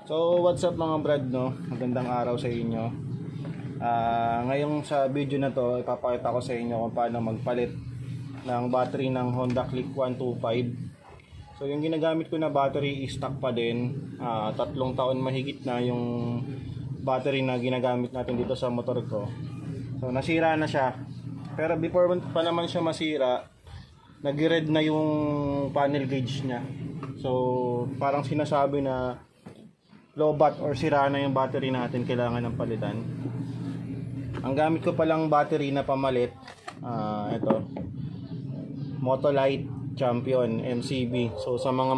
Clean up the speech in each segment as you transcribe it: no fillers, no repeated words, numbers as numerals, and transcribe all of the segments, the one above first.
So what's up mga brad, no? Magandang araw sa inyo. Ngayong sa video na to, ipapakita ko sa inyo kung paano magpalit ng battery ng Honda Click 125. So yung ginagamit ko na battery is stock pa din. 3 taon mahigit na yung battery na ginagamit natin dito sa motor ko. So nasira na siya. Pero before pa naman siya masira, nag-red na yung panel gauge niya. So parang sinasabi na lobat or sira na yung battery natin, kailangan ng palitan. Ang gamit ko palang battery na pamalit, ito Motolite Champion MCB. So sa mga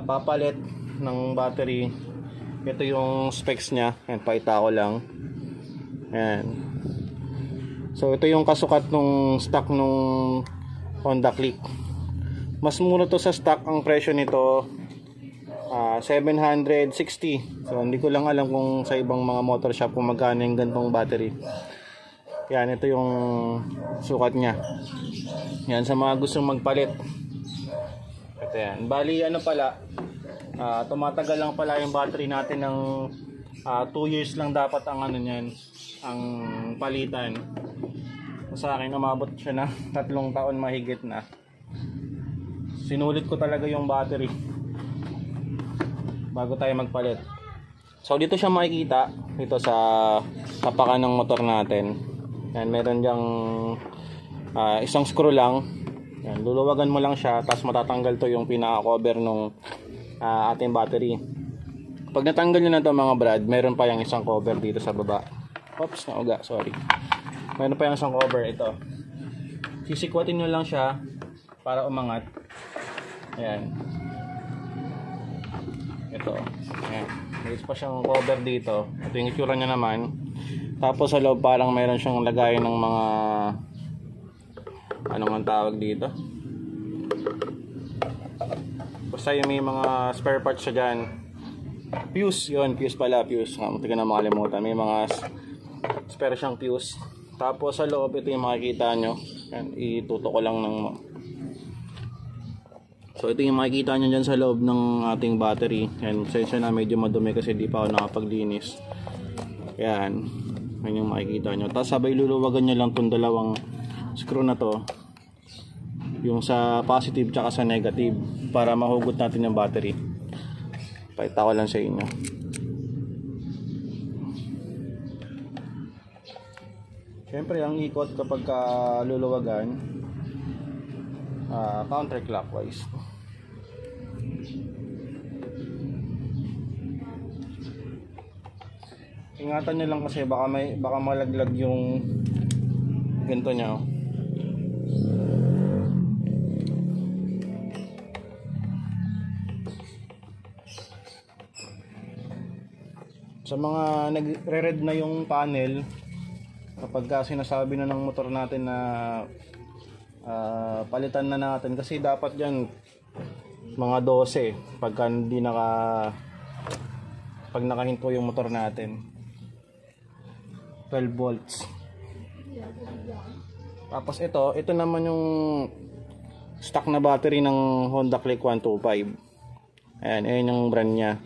papalit ng battery, ito yung specs nya. Ayan, paita ko lang. Ayan. So ito yung kasukat nung stock nung Honda Click. Mas mura to sa stock. Ang presyo nito 760. So hindi ko lang alam kung sa ibang mga motor shop kung magkano yung gantong battery. Yan, ito yung sukat nya. Yan, sa mga gustong magpalit. Ito yan. Bali ano pala, tumatagal lang pala yung battery natin ng 2 years lang dapat ang ano niyan, ang palitan. Sa akin umabot siya na 3 taon mahigit na. Sinulit ko talaga yung battery bago tayo magpalit. So dito siya makikita, dito sa tapakan ng motor natin. Yan, meron diyang isang screw lang. Yan, luluwagan mo lang siya, tapos matatanggal to yung pinaka-cover nung ating battery. Pag natanggal nyo na to mga brad, meron pa yung isang cover dito sa baba. Oops, nauga, sorry. Meron pa yung isang cover, ito. Sisikwatin nyo lang siya para umangat. Ayan. Ito. Ayan. May pa siyang cover dito. Ito yung itsura niya naman. Tapos sa loob parang meron siyang lagay ng mga anong ang tawag dito. Basta yung may mga spare parts siya dyan. Fuse. Yun. Fuse pala. Fuse. Hindi ko na makalimutan. May mga spare siyang fuse. Tapos sa loob ito yung makikita nyo. Ayan. Ituto ko lang ng so ito yung makikita nyo dyan sa loob ng ating battery. Yan, sensya na medyo madumi kasi di pa ako nakapaglinis. Yan, yan yung makikita nyo. Tapos sabay luluwagan nyo lang itong dalawang screw na to, yung sa positive tsaka sa negative, para mahugot natin yung battery. Pakita ko lang sa inyo. Siyempre ang ikot kapag luluwagan, counterclockwise. Ingatan nyo lang kasi baka malaglag yung ganito nya. Sa mga nagre-red na yung panel, kapag sinasabi na ng motor natin na palitan na natin, kasi dapat yan mga 12 pagka hindi pag nakahinto yung motor natin, 12 volts. Tapos ito naman yung stock na battery ng Honda Click 125. Ayan yung brand nya,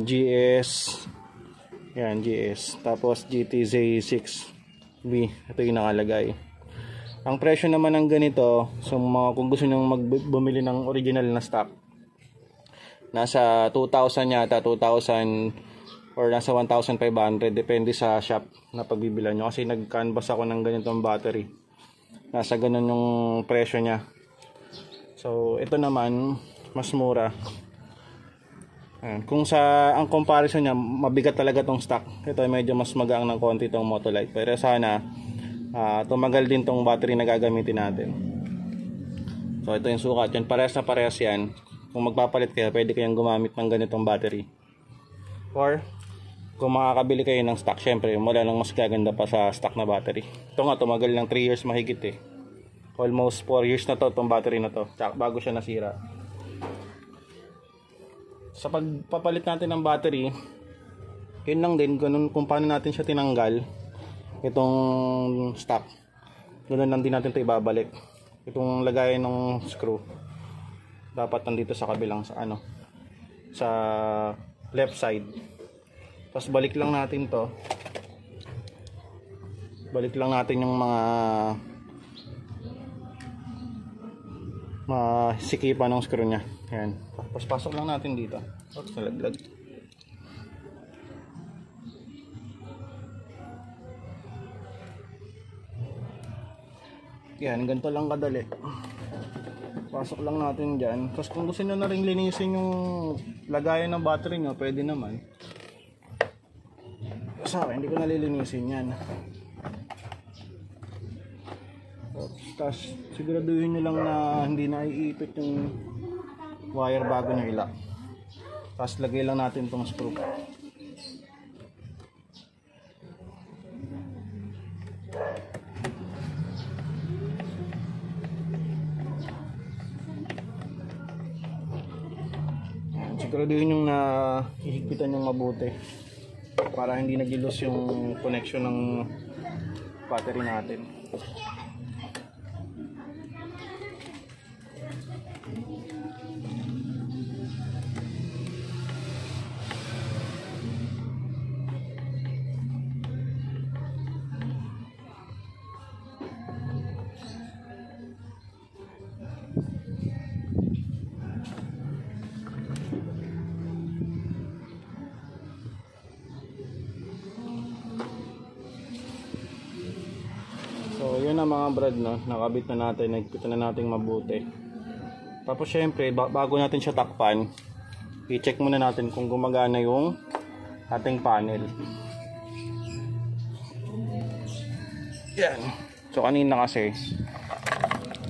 GS. Yan, GS. Tapos GTZ6B, ito yung nakalagay. Ang presyo naman ng ganito, so kung gusto nyo bumili ng original na stock, nasa 2,000 yata, 2,000 or nasa 1,500, depende sa shop na pagbibilan nyo. Kasi nag-canvas ako ng ganitong battery, nasa ganun yung presyo nya. So ito naman mas mura. Kung ang comparison nya, mabigat talaga tong stock. Ito medyo mas magaang ng konti tong Motolite, pero sana tumagal din tong battery na gagamitin natin. So ito yung sukat yan, parehas na parehas yan. Kung magpapalit kayo, pwede kayong gumamit ng ganitong battery. Or kung makakabili kayo ng stock, syempre wala nang mas gaganda pa sa stock na battery. Ito nga, tumagal ng 3 years mahigit eh. Almost 4 years na to itong battery na to, bago siya nasira. Sa pagpapalit natin ng battery, yun lang din kung paano natin siya tinanggal itong stock. Ganoon lang din natin ito ibabalik. Itong lagayan ng screw dapat nandito sa kabilang sa left side. Tapos balik lang natin to. Balik lang natin yung mga sikipan ng screw nya. Ayan. Tapos pasok lang natin dito. Oops, nalaglag. Yan, ganito lang kadali. Pasok lang natin dyan. Tapos kung gusto nyo na rin linisin yung lagayan ng battery nyo, pwede naman. Sa akin, hindi ko nalilinisin yan. Tapos siguraduhin nyo lang na hindi na iipit yung wire bago nyo ilak. Tapos lagay lang natin tong screw. Siguraduhin yung na ihigpitan yung mabuti para hindi nag-lose yung connection ng battery natin. So yun na mga brad, no? Nakabit na natin, nagpita na natin mabuti. Tapos syempre bago natin siya takpan, i-check muna natin kung gumagana yung ating panel. Yan. So kanina kasi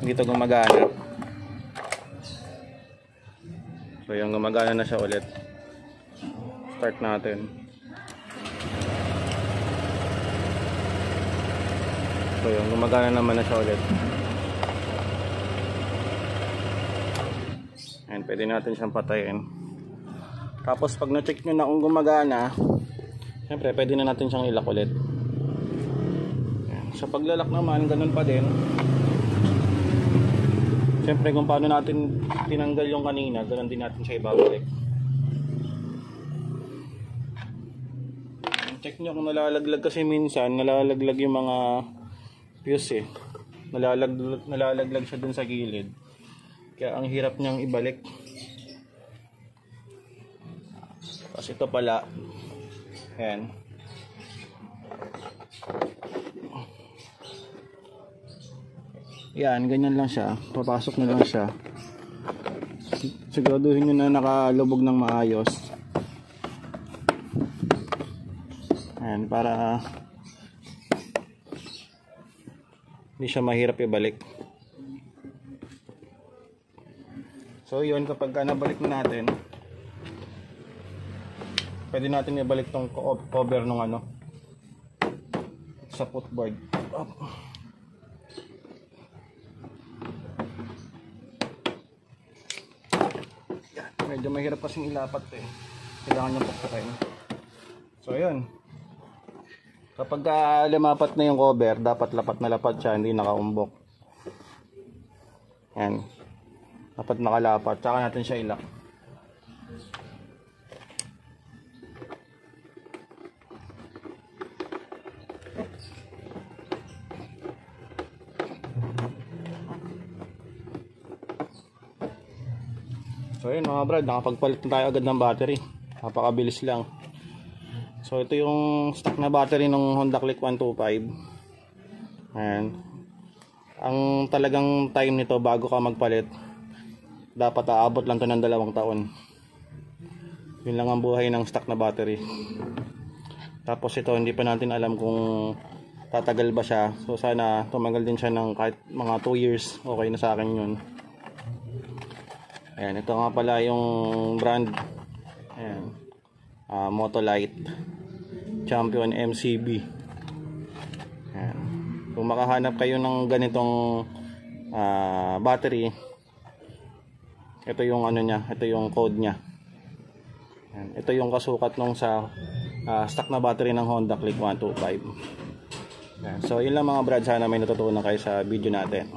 hindi ito gumagana. So yung gumagana na siya ulit. Start natin. So yun, gumagana naman na siya ulit. Ayan, pwede natin siyang patayin. Tapos pag na-check nyo na kung gumagana, siyempre pwede na natin siyang ilak ulit. Ayan. Sa paglalak naman, ganun pa din. Siyempre kung paano natin tinanggal yung kanina, ganun din natin siya ibabalik. Check nyo kung nalalaglag, kasi minsan nalalaglag yung mga fuse eh. Nalalaglag siya dun sa gilid. Kaya ang hirap niyang ibalik. Kasi ito pala. Ayan. Yan, ganyan lang siya. Papasok na lang siya. Siguraduhin nyo na nakalubog ng maayos. Ayan, para hindi siya mahirap ibalik. So yun, kapag nabalik na natin, pwede natin ibalik tong cover ng ano sa footboard. Yan, medyo mahirap kasing ilapat eh. Kailangan nyo pukpukin. So yun, kapag lumapat na yung cover, dapat lapat na lapat siya, hindi nakaumbok. Yan. Dapat nakalapat, tsaka natin siya ilak. So yun mga brad, nakapagpalit na tayo agad ng battery. Napakabilis lang. So ito yung stock na battery ng Honda Click 125. Ayan. Ang talagang time nito bago ka magpalit, dapat aabot lang to ng 2 taon. Yun lang ang buhay ng stock na battery. Tapos ito, hindi pa natin alam kung tatagal ba siya. So sana tumagal din siya ng kahit mga 2 years. Okay na sa akin yun. Ayan, ito nga pala yung brand. Ayan. Motolite Champion MCB. Ayan. Kung makahanap kayo ng ganitong battery, ito yung ano niya, ito yung code niya. Ayan. Ito yung kasukat nung sa stock na battery ng Honda Click 125. Ayan. So yun lang mga brad, sana may natutunan kayo sa video natin.